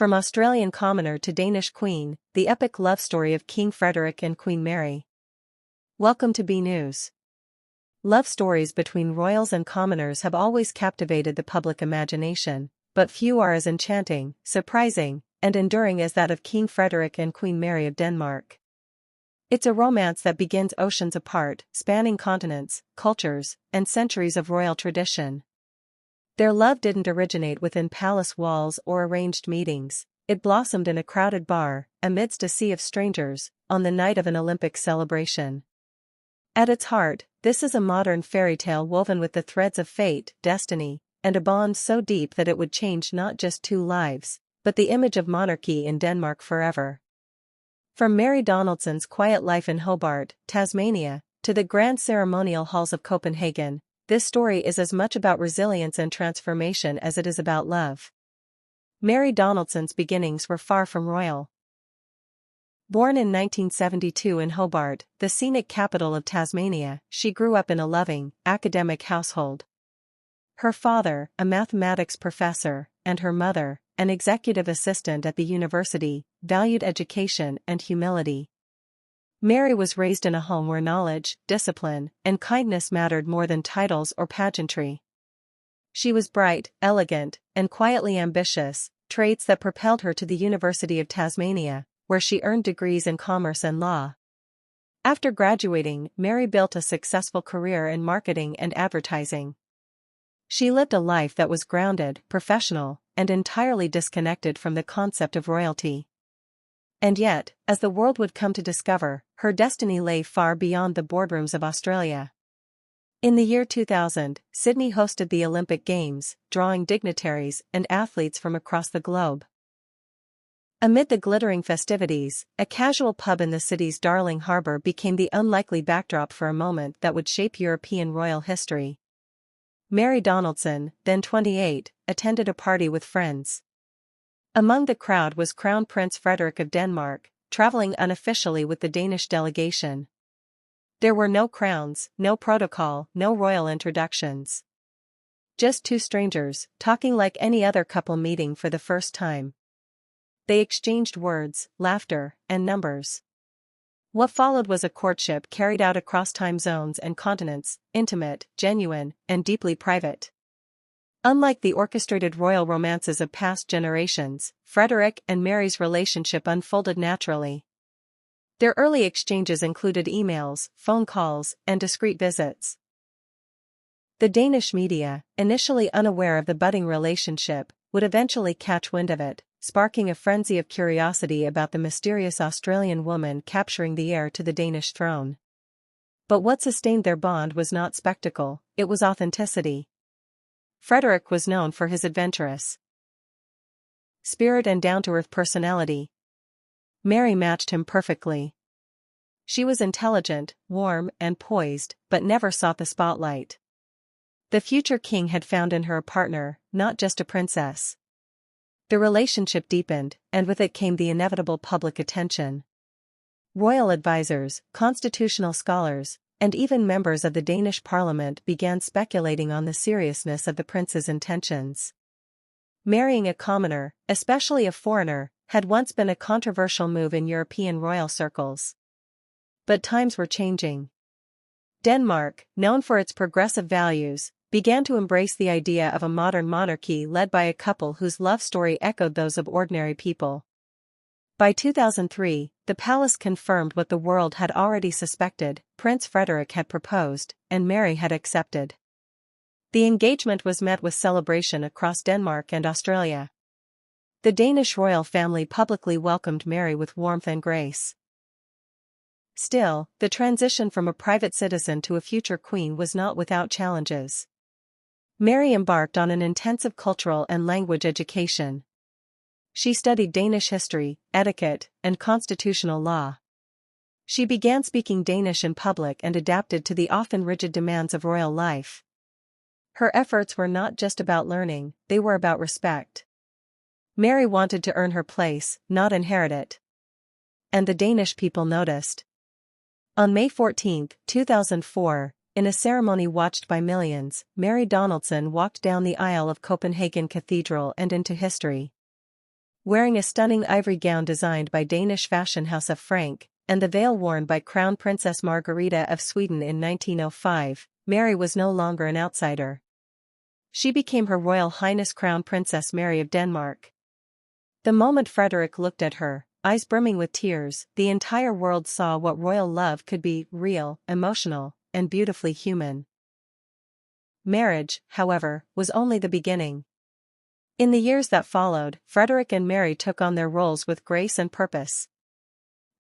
From Australian commoner to Danish queen, the epic love story of King Frederik and Queen Mary. Welcome to B News. Love stories between royals and commoners have always captivated the public imagination, but few are as enchanting, surprising, and enduring as that of King Frederik and Queen Mary of Denmark. It's a romance that begins oceans apart, spanning continents, cultures, and centuries of royal tradition. Their love didn't originate within palace walls or arranged meetings. It blossomed in a crowded bar, amidst a sea of strangers, on the night of an Olympic celebration. At its heart, this is a modern fairy tale woven with the threads of fate, destiny, and a bond so deep that it would change not just two lives, but the image of monarchy in Denmark forever. From Mary Donaldson's quiet life in Hobart, Tasmania, to the grand ceremonial halls of Copenhagen, this story is as much about resilience and transformation as it is about love. Mary Donaldson's beginnings were far from royal. Born in 1972 in Hobart, the scenic capital of Tasmania, she grew up in a loving, academic household. Her father, a mathematics professor, and her mother, an executive assistant at the university, valued education and humility. Mary was raised in a home where knowledge, discipline, and kindness mattered more than titles or pageantry. She was bright, elegant, and quietly ambitious, traits that propelled her to the University of Tasmania, where she earned degrees in commerce and law. After graduating, Mary built a successful career in marketing and advertising. She lived a life that was grounded, professional, and entirely disconnected from the concept of royalty. And yet, as the world would come to discover, her destiny lay far beyond the boardrooms of Australia. In the year 2000, Sydney hosted the Olympic Games, drawing dignitaries and athletes from across the globe. Amid the glittering festivities, a casual pub in the city's Darling Harbour became the unlikely backdrop for a moment that would shape European royal history. Mary Donaldson, then 28, attended a party with friends. Among the crowd was Crown Prince Frederik of Denmark, traveling unofficially with the Danish delegation. There were no crowns, no protocol, no royal introductions. Just two strangers, talking like any other couple meeting for the first time. They exchanged words, laughter, and numbers. What followed was a courtship carried out across time zones and continents, intimate, genuine, and deeply private. Unlike the orchestrated royal romances of past generations, Frederik and Mary's relationship unfolded naturally. Their early exchanges included emails, phone calls, and discreet visits. The Danish media, initially unaware of the budding relationship, would eventually catch wind of it, sparking a frenzy of curiosity about the mysterious Australian woman capturing the heir to the Danish throne. But what sustained their bond was not spectacle, it was authenticity. Frederik was known for his adventurous spirit and down-to-earth personality. Mary matched him perfectly. She was intelligent, warm, and poised, but never sought the spotlight. The future king had found in her a partner, not just a princess. The relationship deepened, and with it came the inevitable public attention. Royal advisors, constitutional scholars, and even members of the Danish parliament began speculating on the seriousness of the prince's intentions. Marrying a commoner, especially a foreigner, had once been a controversial move in European royal circles. But times were changing. Denmark, known for its progressive values, began to embrace the idea of a modern monarchy led by a couple whose love story echoed those of ordinary people. By 2003, the palace confirmed what the world had already suspected: Prince Frederik had proposed, and Mary had accepted. The engagement was met with celebration across Denmark and Australia. The Danish royal family publicly welcomed Mary with warmth and grace. Still, the transition from a private citizen to a future queen was not without challenges. Mary embarked on an intensive cultural and language education. She studied Danish history, etiquette, and constitutional law. She began speaking Danish in public and adapted to the often rigid demands of royal life. Her efforts were not just about learning, they were about respect. Mary wanted to earn her place, not inherit it. And the Danish people noticed. On May 14, 2004, in a ceremony watched by millions, Mary Donaldson walked down the aisle of Copenhagen Cathedral and into history. wearing a stunning ivory gown designed by Danish fashion house of Frank, and the veil worn by Crown Princess Margareta of Sweden in 1905, Mary was no longer an outsider. She became Her Royal Highness Crown Princess Mary of Denmark. The moment Frederik looked at her, eyes brimming with tears, the entire world saw what royal love could be: real, emotional, and beautifully human. Marriage, however, was only the beginning. In the years that followed, Frederik and Mary took on their roles with grace and purpose.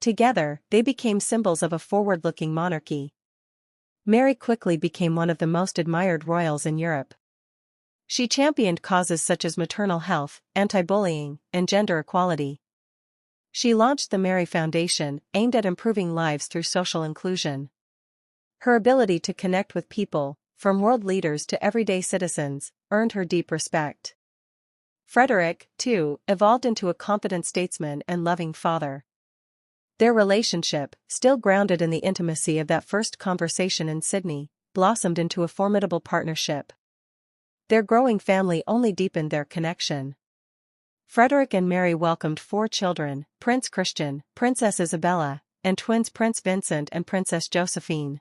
Together, they became symbols of a forward-looking monarchy. Mary quickly became one of the most admired royals in Europe. She championed causes such as maternal health, anti-bullying, and gender equality. She launched the Mary Foundation, aimed at improving lives through social inclusion. Her ability to connect with people, from world leaders to everyday citizens, earned her deep respect. Frederik, too, evolved into a confident statesman and loving father. Their relationship, still grounded in the intimacy of that first conversation in Sydney, blossomed into a formidable partnership. Their growing family only deepened their connection. Frederik and Mary welcomed 4 children: Prince Christian, Princess Isabella, and twins Prince Vincent and Princess Josephine.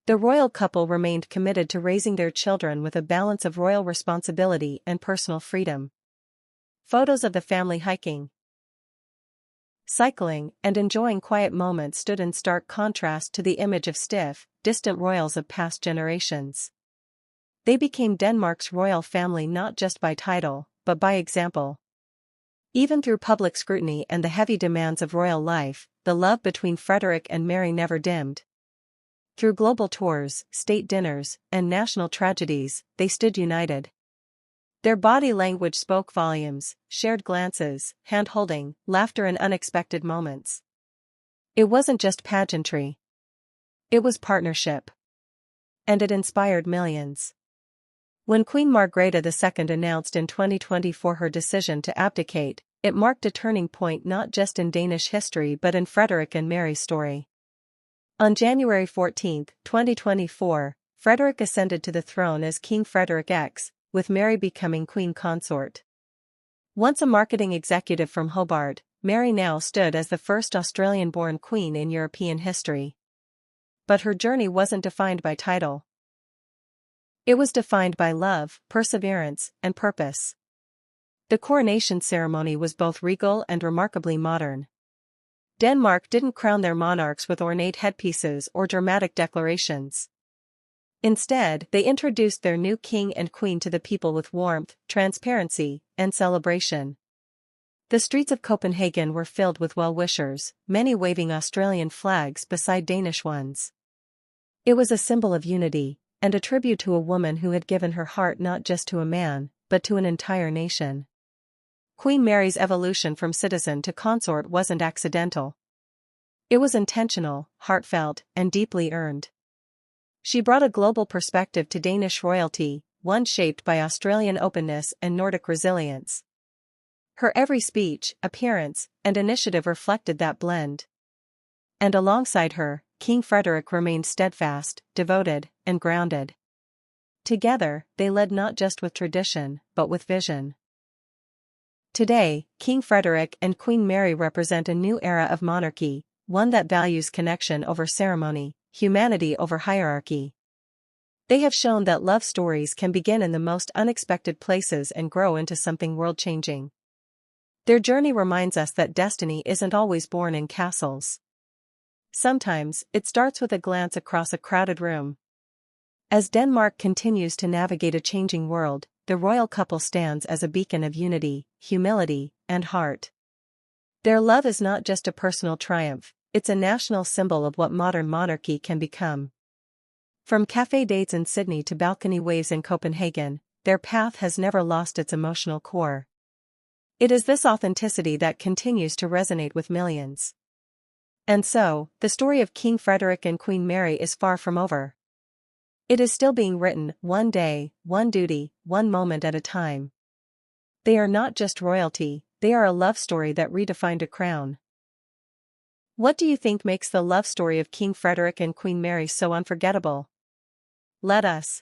The royal couple remained committed to raising their children with a balance of royal responsibility and personal freedom. Photos of the family hiking, cycling, and enjoying quiet moments stood in stark contrast to the image of stiff, distant royals of past generations. They became Denmark's royal family not just by title, but by example. Even through public scrutiny and the heavy demands of royal life, the love between Frederik and Mary never dimmed. Through global tours, state dinners, and national tragedies, they stood united. Their body language spoke volumes: shared glances, hand-holding, laughter, and unexpected moments. It wasn't just pageantry. It was partnership. And it inspired millions. When Queen Margrethe II announced in 2024 her decision to abdicate, it marked a turning point not just in Danish history but in Frederik and Mary's story. On January 14, 2024, Frederik ascended to the throne as King Frederik X, with Mary becoming Queen Consort. Once a marketing executive from Hobart, Mary now stood as the first Australian-born queen in European history. But her journey wasn't defined by title. It was defined by love, perseverance, and purpose. The coronation ceremony was both regal and remarkably modern. Denmark didn't crown their monarchs with ornate headpieces or dramatic declarations. Instead, they introduced their new king and queen to the people with warmth, transparency, and celebration. The streets of Copenhagen were filled with well-wishers, many waving Australian flags beside Danish ones. It was a symbol of unity, and a tribute to a woman who had given her heart not just to a man, but to an entire nation. Queen Mary's evolution from citizen to consort wasn't accidental. It was intentional, heartfelt, and deeply earned. She brought a global perspective to Danish royalty, one shaped by Australian openness and Nordic resilience. Her every speech, appearance, and initiative reflected that blend. And alongside her, King Frederik remained steadfast, devoted, and grounded. Together, they led not just with tradition, but with vision. Today, King Frederik and Queen Mary represent a new era of monarchy, one that values connection over ceremony, humanity over hierarchy. They have shown that love stories can begin in the most unexpected places and grow into something world-changing. Their journey reminds us that destiny isn't always born in castles. Sometimes, it starts with a glance across a crowded room. As Denmark continues to navigate a changing world, the royal couple stands as a beacon of unity, humility, and heart. Their love is not just a personal triumph, it's a national symbol of what modern monarchy can become. From cafe dates in Sydney to balcony waves in Copenhagen, their path has never lost its emotional core. It is this authenticity that continues to resonate with millions. And so, the story of King Frederik and Queen Mary is far from over. It is still being written, one day, one duty, one moment at a time. They are not just royalty, they are a love story that redefined a crown. What do you think makes the love story of King Frederik and Queen Mary so unforgettable? Let us